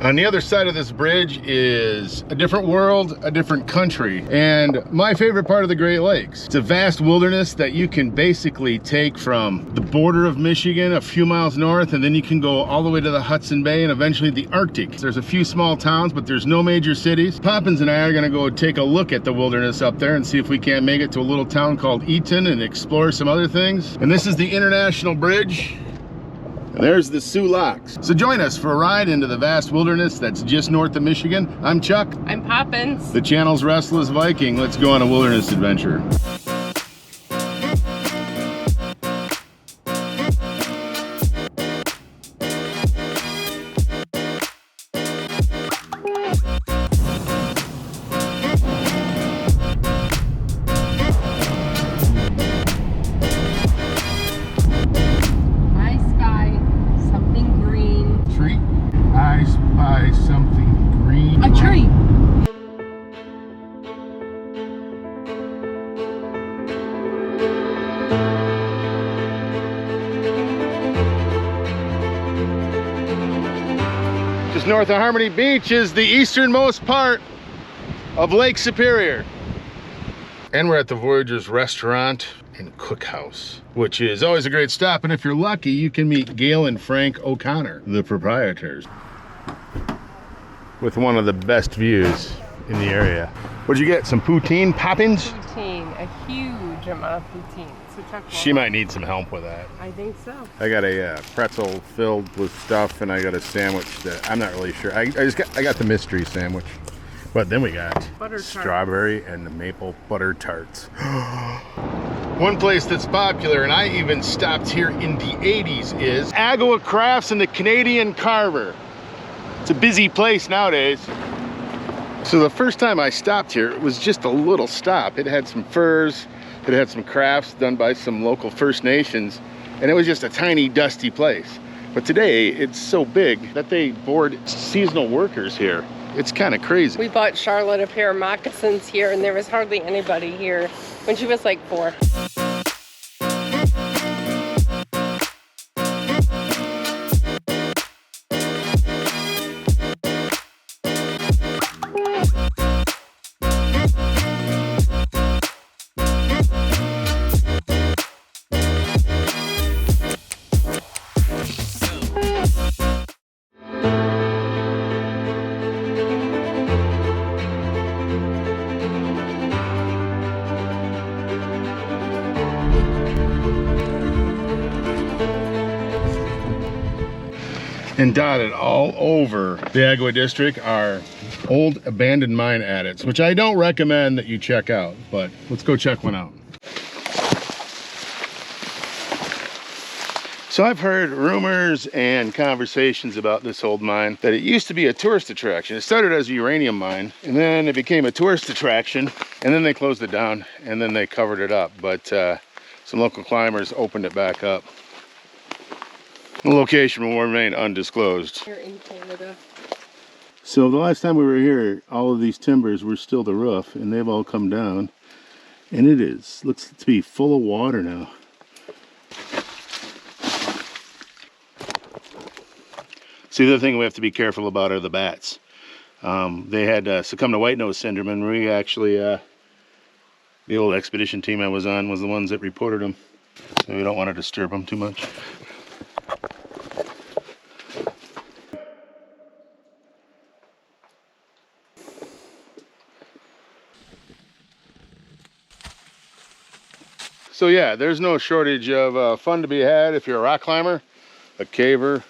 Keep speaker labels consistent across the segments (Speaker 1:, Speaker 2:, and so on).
Speaker 1: On the other side of this bridge is a different world, a different country, and my favorite part of the Great Lakes. It's a vast wilderness that you can basically take from the border of Michigan a few miles north, and then you can go all the way to the Hudson Bay and eventually the Arctic. There's a few small towns, but there's no major cities. Poppins and I are gonna go take a look at the wilderness up there and see if we can't make it to a little town called Eton and explore some other things. And this is the International Bridge. And there's the Sioux Locks. So join us for a ride into the vast wilderness that's just north of Michigan. I'm Chuck.
Speaker 2: I'm Poppins.
Speaker 1: The channel's Restless Viking. Let's go on a wilderness adventure. Just north of Harmony Beach is the easternmost part of Lake Superior. And we're at the Voyageurs Restaurant and Cookhouse, which is always a great stop. And if you're lucky, you can meet Gail and Frank O'Connor, the proprietors, with one of the best views in the area. What'd you get? Some poutine, Poppins?
Speaker 2: Poutine, a huge amount of poutine. So Chuck,
Speaker 1: she might need some help with that.
Speaker 2: I think so.
Speaker 1: I got a pretzel filled with stuff, and I got a sandwich that I'm not really sure. I got the mystery sandwich, but then we got
Speaker 2: butter
Speaker 1: strawberry and the maple butter tarts. One place that's popular, and I even stopped here in the 80s, is Algoma Crafts and the Canadian Carver. It's a busy place nowadays. So the first time I stopped here, it was just a little stop. It had some furs, it had some crafts done by some local First Nations, and it was just a tiny, dusty place. But today, it's so big that they board seasonal workers here. It's kind of crazy.
Speaker 2: We bought Charlotte a pair of moccasins here, and there was hardly anybody here when she was like 4.
Speaker 1: And dotted all over the Algoma District are old abandoned mine adits, which I don't recommend that you check out, but let's go check one out. So I've heard rumors and conversations about this old mine that it used to be a tourist attraction. It started as a uranium mine, and then it became a tourist attraction, and then they closed it down, and then they covered it up. But some local climbers opened it back up. The location will remain undisclosed.
Speaker 2: Here in Canada.
Speaker 1: So the last time we were here, all of these timbers were still the roof, and they've all come down. And it looks to be full of water now. So the other thing we have to be careful about are the bats. They had succumbed to white nose syndrome, and we actually, the old expedition team I was on was the ones that reported them. So we don't want to disturb them too much. So yeah, there's no shortage of fun to be had if you're a rock climber, a caver.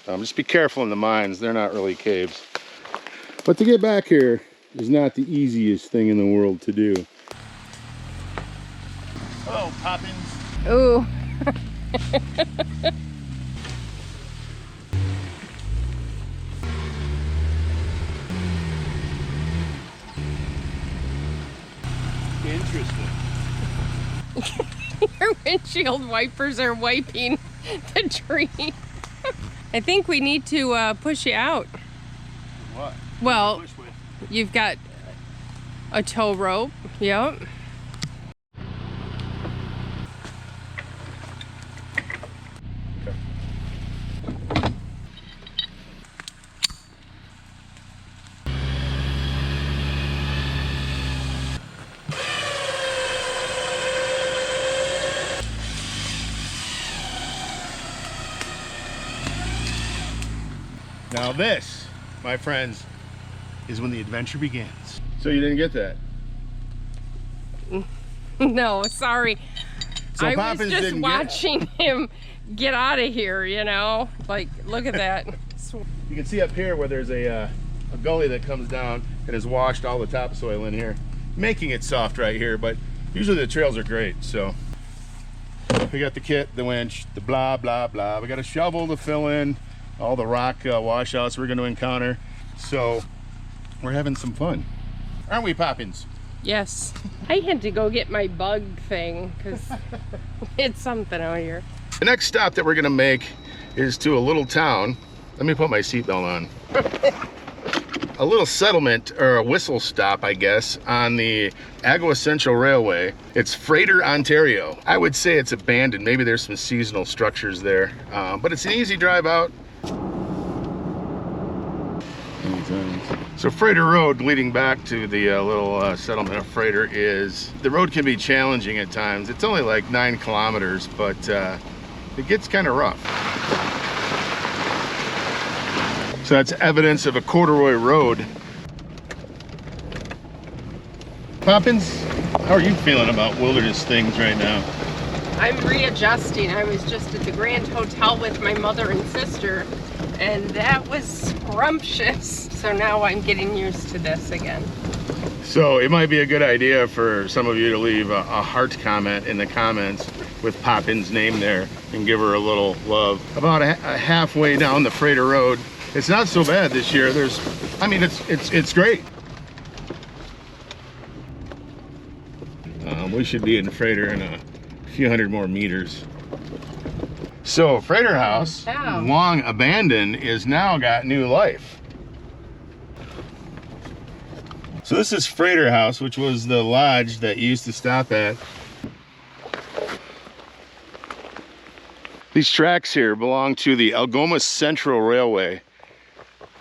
Speaker 1: Just be careful in the mines, they're not really caves. But to get back here is not the easiest thing in the world to do. Oh, Poppins.
Speaker 2: Ooh.
Speaker 1: Interesting.
Speaker 2: Your windshield wipers are wiping the tree. I think we need to push you out.
Speaker 1: What?
Speaker 2: Well, you've got a tow rope. Yep.
Speaker 1: Now this, my friends, is when the adventure begins. So you didn't get that?
Speaker 2: No, sorry.
Speaker 1: So
Speaker 2: I
Speaker 1: Poppins
Speaker 2: was just
Speaker 1: didn't
Speaker 2: watching him get out of here, you know? Like, look at that.
Speaker 1: You can see up here where there's a gully that comes down and has washed all the topsoil in here, making it soft right here, but usually the trails are great. So we got the kit, the winch, the blah, blah, blah. We got a shovel to fill in all the rock washouts we're going to encounter. So we're having some fun. Aren't we, Poppins?
Speaker 2: Yes. I had to go get my bug thing because it's something out here.
Speaker 1: The next stop that we're going to make is to a little town. Let me put my seatbelt on. A little settlement, or a whistle stop, I guess, on the Algoma Central Railway. It's Freighter, Ontario. I would say it's abandoned. Maybe there's some seasonal structures there, but it's an easy drive out. So Freighter Road, leading back to the little settlement of Freighter, the road can be challenging at times. It's only like 9 kilometers, but it gets kind of rough. So that's evidence of a corduroy road. Poppins, how are you feeling about wilderness things right now?
Speaker 2: I'm readjusting. I was just at the Grand Hotel with my mother and sister, and that was scrumptious. So now I'm getting used to this again.
Speaker 1: So it might be a good idea for some of you to leave a heart comment in the comments with Poppins' name there and give her a little love. About halfway down the Freighter Road, it's not so bad this year. It's great. We should be in Freighter in a few hundred more meters. So Freighter House, long abandoned, is now got new life. So this is Freighter House, which was the lodge that you used to stop at. These tracks here belong to the Algoma Central Railway.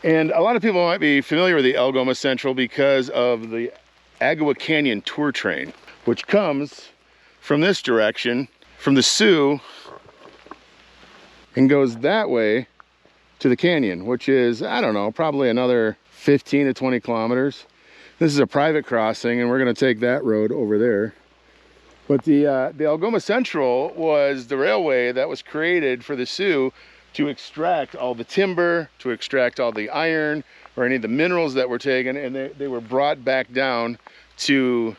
Speaker 1: And a lot of people might be familiar with the Algoma Central because of the Agua Canyon tour train, which comes from this direction, from the Sioux, and goes that way to the canyon, which is, I don't know, probably another 15 to 20 kilometers. This is a private crossing, and we're going to take that road over there. But the Algoma Central was the railway that was created for the Sioux to extract all the timber, to extract all the iron, or any of the minerals that were taken, and they were brought back down to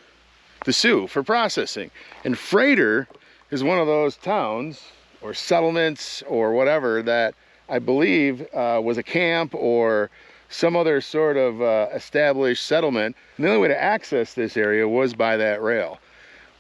Speaker 1: the Sioux for processing. And Freighter is one of those towns or settlements or whatever that I believe was a camp or some other sort of established settlement. And the only way to access this area was by that rail.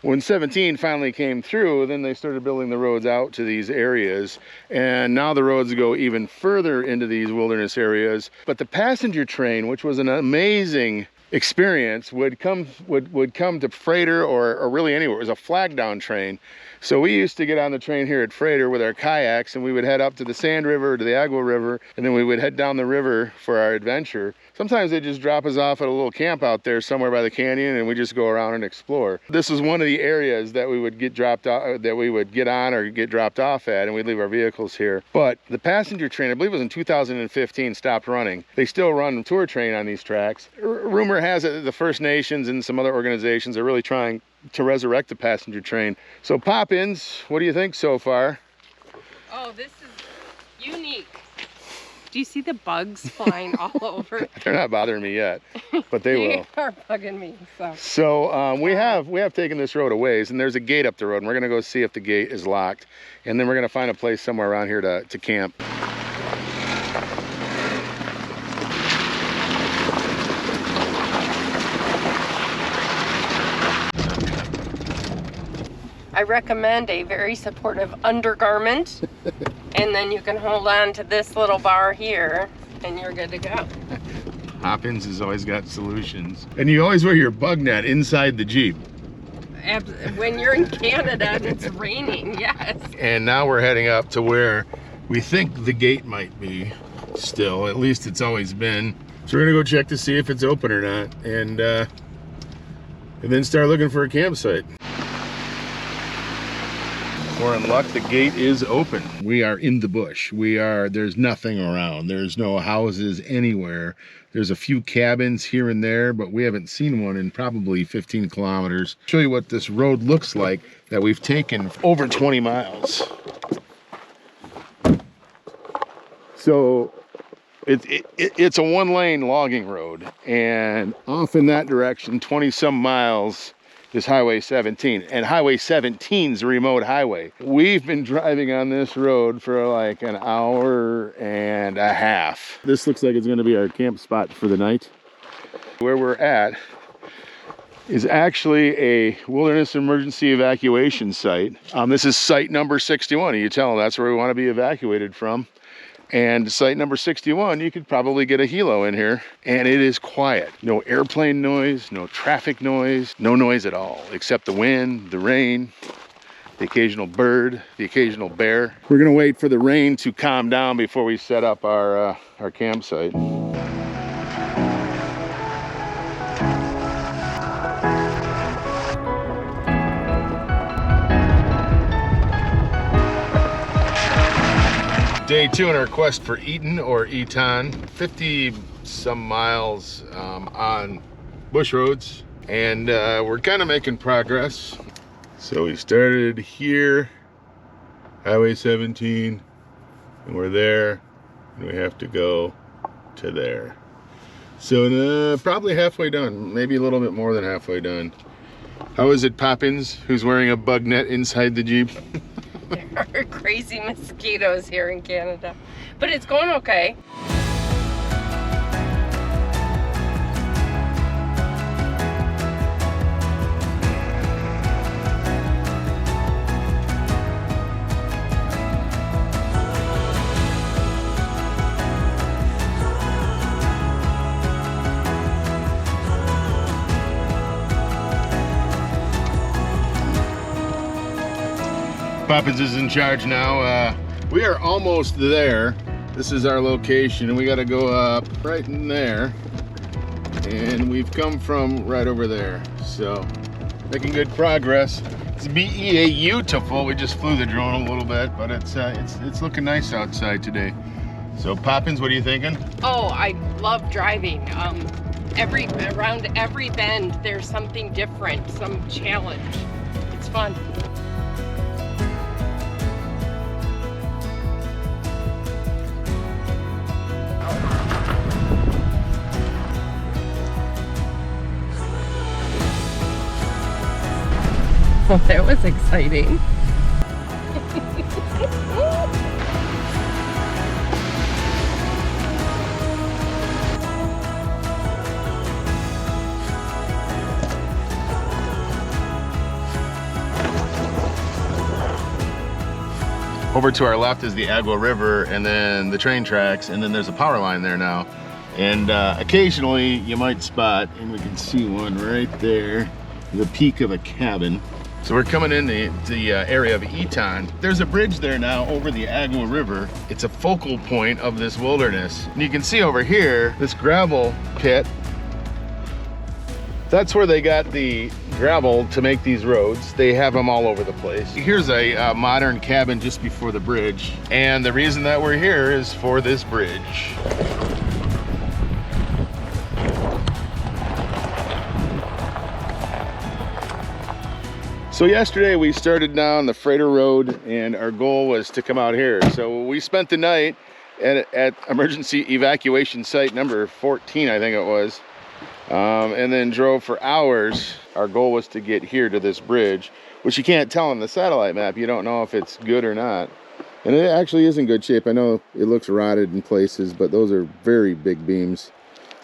Speaker 1: When 17 finally came through, then they started building the roads out to these areas, and now the roads go even further into these wilderness areas. But the passenger train, which was an amazing experience, would come to Freighter or really anywhere. It was a flag down train. So we used to get on the train here at Freighter with our kayaks, and we would head up to the Sand River, to the Agua River, and then we would head down the river for our adventure. Sometimes they just drop us off at a little camp out there somewhere by the canyon, and we just go around and explore. This was one of the areas that we would get dropped off, that we would get on or get dropped off at, and we'd leave our vehicles here. But the passenger train, I believe it was in 2015, stopped running. They still run the tour train on these tracks. Rumor has it that the First Nations and some other organizations are really trying to resurrect the passenger train. So Poppins, what do you think so far?
Speaker 2: Oh, this is unique. Do you see the bugs flying all over?
Speaker 1: They're not bothering me yet, but they will.
Speaker 2: They are bugging me.
Speaker 1: So we have taken this road a ways, and there's a gate up the road, and we're gonna go see if the gate is locked, and then we're gonna find a place somewhere around here to camp.
Speaker 2: I recommend a very supportive undergarment, and then you can hold on to this little bar here, and you're good to go.
Speaker 1: Poppins has always got solutions. And you always wear your bug net inside the Jeep.
Speaker 2: When you're in Canada and it's raining, yes.
Speaker 1: And now we're heading up to where we think the gate might be still. At least it's always been. So we're gonna go check to see if it's open or not, and then start looking for a campsite. We're in luck, the gate is open. We are in the bush. There's nothing around. There's no houses anywhere. There's a few cabins here and there, but we haven't seen one in probably 15 kilometers. Show you what this road looks like that we've taken over 20 miles. So it's a one-lane logging road, and off in that direction, 20 some miles, is Highway 17, and Highway 17's a remote highway. We've been driving on this road for like an hour and a half. This looks like it's gonna be our camp spot for the night. Where we're at is actually a wilderness emergency evacuation site. This is site number 61. You tell them that's where we wanna be evacuated from. And site number 61, you could probably get a helo in here, and it is quiet. No airplane noise, no traffic noise, no noise at all, except the wind, the rain, the occasional bird, the occasional bear. We're gonna wait for the rain to calm down before we set up our campsite. Day 2 in our quest for Eton or Eton, 50 some miles on bush roads, and we're kind of making progress. So we started here, Highway 17, and we're there, and we have to go to there. So probably halfway done, maybe a little bit more than halfway done. How is it, Poppins, who's wearing a bug net inside the Jeep?
Speaker 2: There are crazy mosquitoes here in Canada, but it's going okay.
Speaker 1: Poppins is in charge now. We are almost there. This is our location, and we got to go up right in there, and we've come from right over there, so making good progress. It's beautiful. We just flew the drone a little bit, but it's looking nice outside today. So Poppins, what are you thinking?
Speaker 2: Oh, I love driving. Around every bend there's something different, some challenge. It's fun. Oh, that was exciting.
Speaker 1: Over to our left is the Agua River, and then the train tracks, and then there's a power line there now. And occasionally you might spot, and we can see one right there, the peak of a cabin. So we're coming in the area of Eton. There's a bridge there now over the Agua River. It's a focal point of this wilderness. And you can see over here, this gravel pit. That's where they got the gravel to make these roads. They have them all over the place. Here's a modern cabin just before the bridge. And the reason that we're here is for this bridge. So yesterday we started down the freighter road, and our goal was to come out here. So we spent the night at emergency evacuation site number 14, I think it was, and then drove for hours. Our goal was to get here to this bridge, which you can't tell on the satellite map. You don't know if it's good or not. And it actually is in good shape. I know it looks rotted in places, but those are very big beams.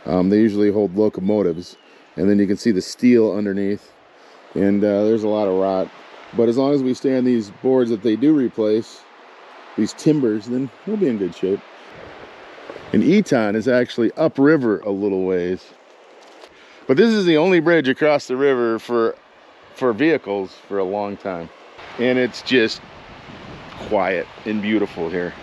Speaker 1: They usually hold locomotives, and then you can see the steel underneath. And there's a lot of rot, but as long as we stay on these boards that they do replace, these timbers, then we'll be in good shape. And Eton is actually upriver a little ways, but this is the only bridge across the river for vehicles for a long time, and it's just quiet and beautiful here.